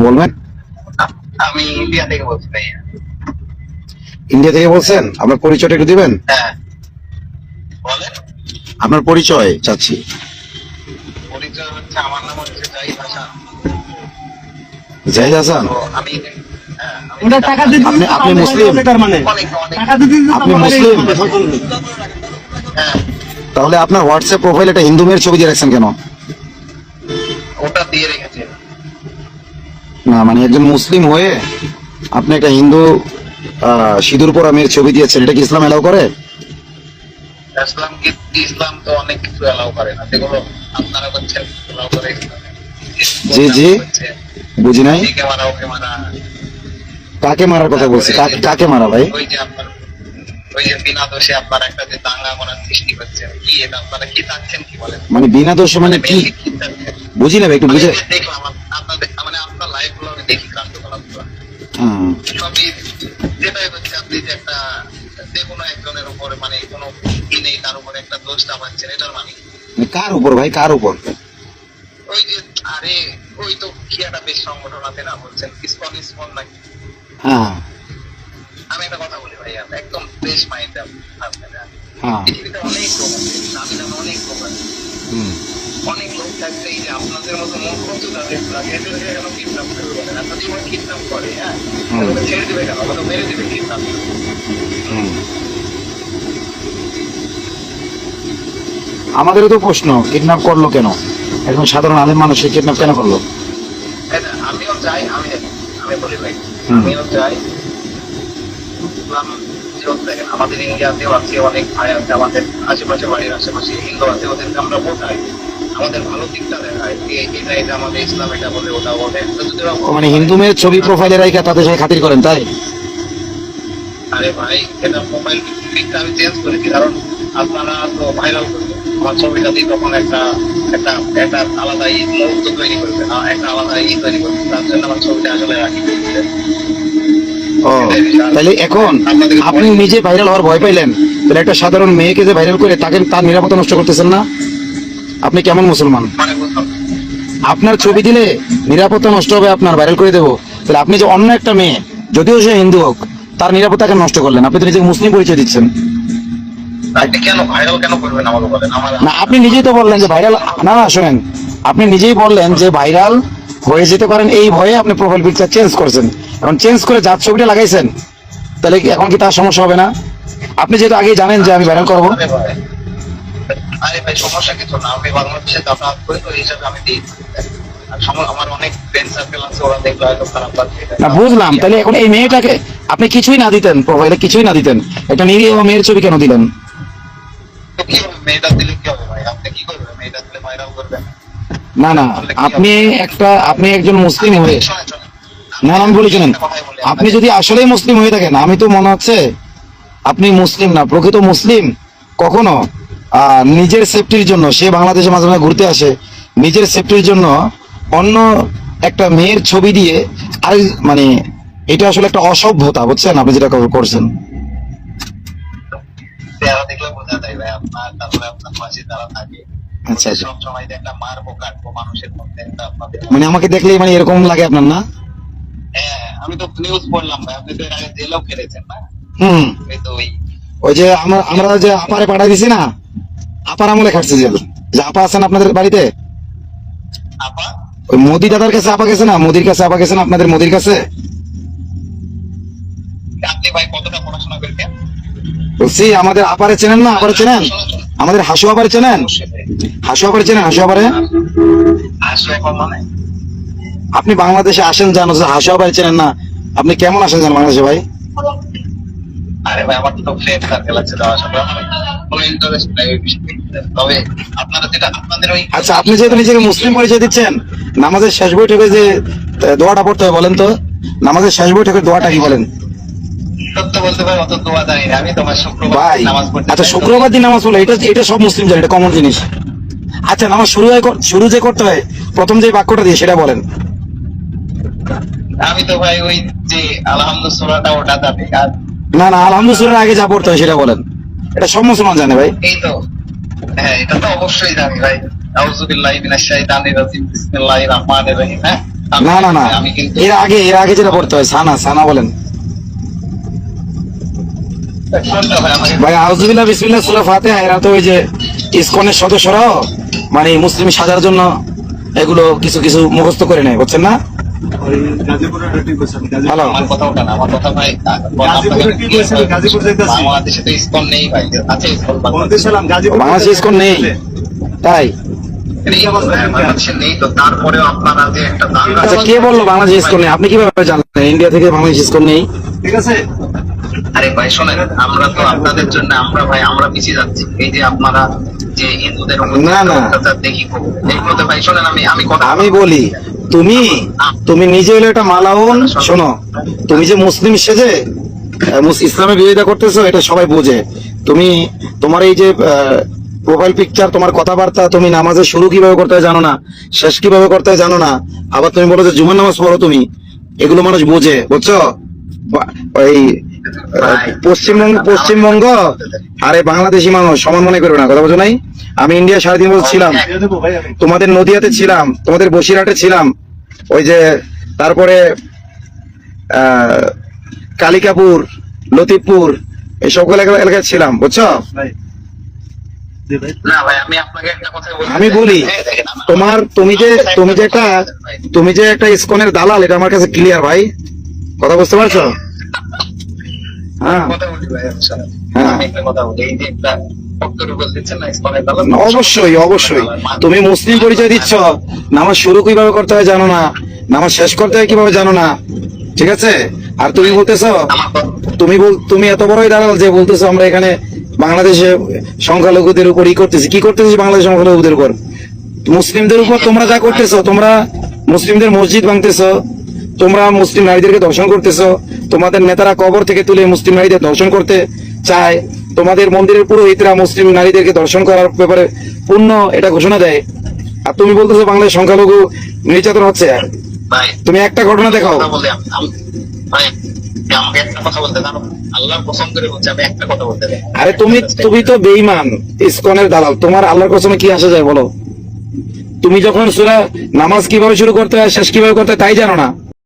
বলবেন। আমি ইন্ডিয়া থেকে বলছি ভাইয়া। ইন্ডিয়া থেকে বলছেন, আপনার পরিচয়টা একটু দিবেন? হ্যাঁ বলেন। আপনার পরিচয় চাচ্ছি। পরিচয় হচ্ছে, আমার নাম হচ্ছে জাহিদ হাসান। জাহিদ হাসান। তো আমি হ্যাঁ, আমি ওটা টাকা দিতে আপনি আপনি মুসলিম? তার মানে অনেক অনেক টাকা দিতে আপনি মুসলিম? হ্যাঁ, তাহলে আপনার হোয়াটসঅ্যাপ প্রোফাইলে একটা হিন্দু মেয়ের ছবি দিয়ে রাখছেন কেন? ওটা দিয়ে রেখেছে। না মানে একজন মুসলিম হয়ে আপনি একটা হিন্দু সিঁদুর পরা মেয়ের ছবি দিয়েছেন, এটা কি ইসলাম এলাও করে? ইসলাম কি, ইসলাম তো অনেক কিছু এলাও করে না, যেগুলো আপনারা বলছেন এলাও করে ইসলামে। জি জি, বুঝি নাই। একে মারা, ওকে মারা। কাকে মারার কথা বলছি? কাকে মারা ভাই? ওই যে আপনার, ওই যে বিনা দোষে আপনার একটা যে দাঙ্গা করার সৃষ্টি করছেন, কি এটা আপনারা কি চাচ্ছেন কি বলেন? মানে বিনা দোষে মানে কি কি চাচ্ছেন? বুঝি না ভাই, একটু বুঝে। দেখলাম আপনাদের মানে আপনার লাইভ গুলো আমি দেখি, কার্যকলাপগুলো হুম। সবই যেটাই হচ্ছে, আপনি যে একটা যে কোনো একজনের উপরে মানে কোনো ই নেই, তার উপরে একটা দোষ চাপাচ্ছেন, এটার মানে মানে কার উপর ভাই, কার উপর? ওই যে আরে ওই তো কি একটা বেশ সংগঠন আছে না, বলছেন ইসকন, ইসকন নাকি? হ্যাঁ আমি একটা কথা বলি ভাইয়া, একদম ফ্রেশ মাইন্ডে থাকবেন। হ্যাঁ। পৃথিবীতে অনেক লোক আছে, আমি জানি অনেক লোক আছে, হুম। অনেক লোক থাকতে এই যে আপনাদের মতো মুখ হচ্ছে তাদের এদেরকে কেন কিডন্যাপ করে বলেন? আর যদি ওরা কিডন্যাপ করে, হ্যাঁ তাহলে ছেড়ে দেবে কেন? ওরা তো মেরে দেবে কিডন্যাপ। হুম। আমাদেরও তো প্রশ্ন, কিডন্যাপ করলো কেন? একজন সাধারণ আলেম মানুষ কিডন্যাপ কেন করলো? আমিও চাই, আমি বলি ভাই, হুম। আমিও চাই ইসলাম জীবন দেখেন। আমাদের ইন্ডিয়াতেও আছে অনেক ভাই আছে, আমাদের আশেপাশে বাড়ির আশেপাশে হিন্দু আছে, ওদেরকে আমরা বোঝাই, আমাদের ভালো দিকটা দেখায়, এটা এটা আমাদের ইসলাম এটা বলে, ওটা বলে। তো যদি ওরা ও মানে হিন্দু মেয়ের ছবি প্রোফাইলে রাখা তাদের সাথে খাতির করেন তাই? আরে ভাই, এটা মোবাইল পিকটা আমি চেঞ্জ করেছি, কারণ আপনারা তো ভাইরাল করবেন আমার ছবিটা দিয়ে, তখন একটা একটা একটা আলাদা মুহূর্ত তৈরি করবে না, একটা আলাদা তৈরি করবে, তার জন্য আমার ছবিটা আসলে রাখি। ও তাহলে এখন আপনি নিজে ভাইরাল হওয়ার ভয় পাইলেন, তাহলে একটা সাধারণ মেয়েকে যে ভাইরাল করে তাকে তার নিরাপত্তা নষ্ট করতেছেন না? আপনি কেমন মুসলমান? মানে বুঝলাম। আপনার ছবি দিলে নিরাপত্তা নষ্ট হবে, আপনার ভাইরাল করে দেবো, তাহলে আপনি যে অন্য একটা মেয়ে, যদিও সে হিন্দু হোক, তার নিরাপত্তাকে নষ্ট করলেন। আপনি তো নিজেকে মুসলিম পরিচয় দিচ্ছেন। আপনি কেন ভাইরাল কেন করবেন আমাকে বলেন? আমার না আপনি নিজেই তো বললেন যে ভাইরাল, না না শোনেন, আপনি নিজেই বললেন যে ভাইরাল হয়ে যেতে পারেন এই ভয়ে আপনি প্রোফাইল পিকচার চেঞ্জ করছেন। এখন চেঞ্জ করে যার ছবিটা লাগাইছেন, তাহলে কি এখন কি তার সমস্যা হবে না? আপনি যেহেতু আগে জানেন যে আমি ভাইরাল করবো। আরে ভাই সমস্যা কিছু না, আমি বাংলাদেশে যাতায়াত করি, তো এই হিসাবে আমি দিই। আমার অনেক ফ্রেন্ড সার্কেল আছে, ওরা দেখলে হয়তো খারাপ লাগবে। না বুঝলাম, তাহলে এখন এই মেয়েটাকে আপনি কিছুই না দিতেন, প্রোফাইলে কিছুই না দিতেন, একটা নিরীহ মেয়ের ছবি কেন দিলেন? তো কি হবে মেয়েটা দিলে, কি হবে ভাই? আপনি কি করবেন মেয়েটা দিলে? ভাইরাল করবেন? না না, আপনি একজন মুসলিম হয়ে, না আমি বলি শুনেন, আপনি যদি আসলেই মুসলিম হয়ে থাকেন, আমি তো মনে হচ্ছে আপনি মুসলিম না। প্রকৃত মুসলিম কখনো নিজের সেফটির জন্য, সে বাংলাদেশে মাঝে মাঝে ঘুরতে আসে, নিজের সেফটির জন্য অন্য একটা মেয়ের ছবি দিয়ে, আর মানে এটা আসলে একটা অসভ্যতা, বুঝছেন আপনি যেটা করছেন। চেহারা দেখলে বোঝা যায় ভাই আপনার, তারপরে আপনার পাশে যারা থাকে আচ্ছা আচ্ছা, সব সময় একটা মারবো কাটবো মানুষের মধ্যে একটা আপনাদের। মানে আমাকে দেখলেই মানে এরকম লাগে আপনার, না? হ্যাঁ আমি তো নিউজ পড়লাম ভাই, আপনি তো এর আগে জেলেও খেলেছেন না? হুম। এই তো ওই যে আমরা যে আপারে পাঠাই দিছি না, আপার আমলে খাটছে জেল। যে আপা আছেন আপনাদের বাড়িতে, আপা, ওই মোদি দাদার কাছে আপা গেছে না, মোদির কাছে আপা গেছে না, আপনাদের মোদির কাছে। আপনি ভাই কতটা পড়াশোনা করেছেন? বলছি আমাদের আপারে চেনেন না? আপারে চেনেন? আমাদের হাসু আপারে চেনেন? হাসু আপারে চেনেন? হাসু আপারে আসলে এখন মানে আপনি বাংলাদেশে আসেন জানো, যে হাসু আপারে চেনেন না? আপনি কেমন আসেন জান বাংলাদেশে ভাই? আরে ভাই আমার তো ফ্রেন্ড সার্কেল আছে, যাওয়ার সাথে আমার কোনো ইন্টারেস্ট নাই ওই বিষয়ে। তবে আপনারা যেটা আপনাদের ওই আচ্ছা, আপনি যেহেতু নিজেকে মুসলিম পরিচয় দিচ্ছেন, নামাজের শেষ বৈঠকে যে দোয়াটা পড়তে হয় বলেন তো, নামাজের শেষ বৈঠকের দোয়াটা কি বলেন? সত্য বলতে ভাই অত দোয়া জানি না আমি, তোমার শুক্রবার ভাই নামাজ পড়তে আচ্ছা, যাই। শুক্রবার দিন নামাজ পড়লে এটা সব মুসলিম জানে, এটা কমন জিনিস। আচ্ছা নামাজ শুরু যে করতে হয়, প্রথম যে বাক্যটা দিয়ে সেটা বলেন। আমি তো ভাই ওই যে আলহামদুলিল্লাহ সূরাটা ওটা জানি, আর না না, আলহামদুলিল্লাহ আগে যা পড়তে হয় সেটা বলেন, এটা সব মুসলমান জানে ভাই। এই তো হ্যাঁ এটা তো অবশ্যই জানি ভাই। আউযু বিল্লাহি মিনাশ শাইতানির রাজিম, বিসমিল্লাহির রহমানির রহিম। হ্যাঁ না না না, আমি কিন্তু এর আগে যেটা পড়তে হয় সানা, সানা বলেন ভাই আমাকে ভাই। আউযুবিল্লাহ বিসমিল্লাহ সূরা ফাতিহা, এরা তো ওই যে ইসকনের সদস্যরাও মানে মুসলিম সাজার জন্য এগুলো কিছু কিছু মুখস্থ করে নেয়, বুঝছেন না? ওই গাজীপুরের রেডি করছেন, হ্যালো, আমার কথা ওটা না, আমার কথা ভাই গাজীপুরে কি করেছেন? গাজীপুর যাইতাছি। বাংলাদেশে তো ইসকন নেই ভাই, আছে ইসকন বলতেছিলাম গাজীপুর বাংলাদেশে ইসকন নেই তাই? বাংলাদেশে নেই, তো তারপরেও আপনারা যে একটা দাঙ্গা, আচ্ছা কে বললো বাংলাদেশ ইসকন নেই? আপনি কিভাবে জানলেন ইন্ডিয়া থেকে বাংলাদেশ ইসকন নেই? ঠিক আছে। আরে ভাই শোনেন, আমরা তো আপনাদের জন্য আমরা পিছিয়ে যাচ্ছি। এই যে আপনারা যে হিন্দুদের উপর না, না। অত্যাচার দেখি এইগুলোতে ভাই শোনেন, আমি কথা আমি বলি, তুমি তুমি নিজে হলো একটা মালাউন। শোনো, তুমি যে মুসলিম সেজে ইসলামের বিরোধিতা করতেছো, এটা সবাই বোঝে। তুমি তোমার এই যে প্রোফাইল পিকচার, তোমার কথাবার্তা, তুমি নামাজের শুরু কিভাবে করতে হয় জানো না, শেষ কিভাবে করতে হয় জানো না, আবার তুমি বলো যে জুমার নামাজ পড়ো তুমি, এগুলো মানুষ বোঝে, বুঝছো? ওই পশ্চিমবঙ্গ আরে বাংলাদেশি মানুষ সমান মনে করবে না, কথা বোঝো নাই? আমি ইন্ডিয়া 3.5 বছর ছিলাম, দিয়ে দেবো ভাই আমি। তোমাদের নদিয়াতে ছিলাম, তোমাদের বসিরহাটে ছিলাম, ওই যে তারপরে কালিকাপুর, লতিফপুর, এই সকল এলাকায় ছিলাম, বুঝছো? ভাই জি ভাই। না ভাই, আমি আপনাকে একটা কথা বলতে আমি চাই। বলি, হ্যাঁ, দেখেন, আমার- তুমি যে একটা ইসকনের দালাল, এটা আমার কাছে ক্লিয়ার ভাই, কথা বুঝতে পারছো? হ্যাঁ কথা বলি ভাই, শোনেন। হ্যাঁ। আমি একটা কথা বলি, এই যে একটা বক্তব্য বলতেছেন না, ইসকনের দালাল। অবশ্যই অবশ্যই, তুমি মুসলিম পরিচয় দিচ্ছ, নামাজ শুরু কিভাবে করতে হয় জানো না, নামাজ শেষ করতে হয় কিভাবে জানো না, ঠিক আছে? আর তুমি বলতেছো, আমার কথা- তুমি এত বড়ই দালাল যে বলতেছো আমরা এখানে বাংলাদেশে সংখ্যালঘুদের উপর করতেছি। কি করতেছি বাংলাদেশ সংখ্যালঘুদের উপর? মুসলিমদের উপর তোমরা যা করতেছো, তোমরা মুসলিমদের মসজিদ ভাঙতেছো, তোমরা মুসলিম নারীদেরকে দর্শন করতেছো, তোমাদের নেতারা কবর থেকে তুলে মুসলিম নারীদের দর্শন করতে চায়, তোমাদের মন্দিরের পুরোহিতরা মুসলিম নারীদেরকে দর্শন করার ব্যাপারে পূর্ণ এটা ঘোষণা দেয়, আর তুমি বলতেছো বাংলাদেশ সংখ্যালঘু নির্যাতন হচ্ছে। ভাই, তুমি একটা ঘটনা দেখাও। কথা বলি, ভাই, আমাকে একটা কথা বলতে দাও। আল্লাহর কসম করে বলছি, আমি একটা কথা বলতে দেন। আরে তুমি তো বেঈমান, ইসকনের দালাল, তোমার আল্লাহর কসমে কি আসা যায় বলো? তুমি যখন সূরা নামাজ কিভাবে শুরু করতে হয় শেষ কিভাবে করতে হয় তাই জানো না,